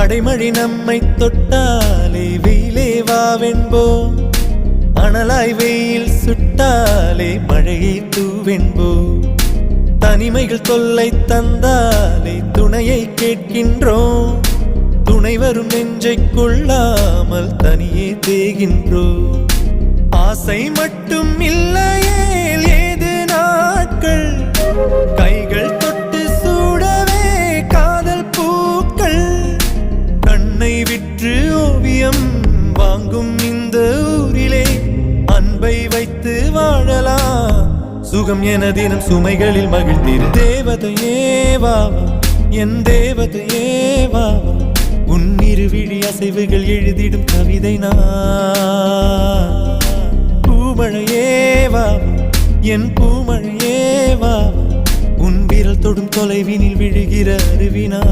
அடைமழை நம்மை தொட்டாலே வெயிலே வாவென்போம், அனலாய் வெயில் சுட்டாலே மழையை தூவென்போம். தனிமைகள் தொல்லை தந்தாலே துணையை கேட்கின்றோம், துணை வரும் நெஞ்சை கொள்ளாமல் தனியே தேகின்றோம். ஆசை மட்டும் இல்லையே ஏது நாட்கள், கைகள் தொட்டு சூடவே காதல் பூக்கள். கண்ணை விற்று ஓவியம் வாங்கும் இந்த ஊரிலே அன்பை வைத்து வாழலாம், சுகம் என தினம் சுமைகளில் மகிழ்ந்திரு. தேவதையே வாவா என் தேவதையே வாவா, உன் இருவிழி அசைவுகள் எழுதிடும் கவிதை நான். பூமழையே வாவா என் பூமழையே வாவா, உன் விரல் தொடும் தொலைவினில் விழுகிற அருவினா.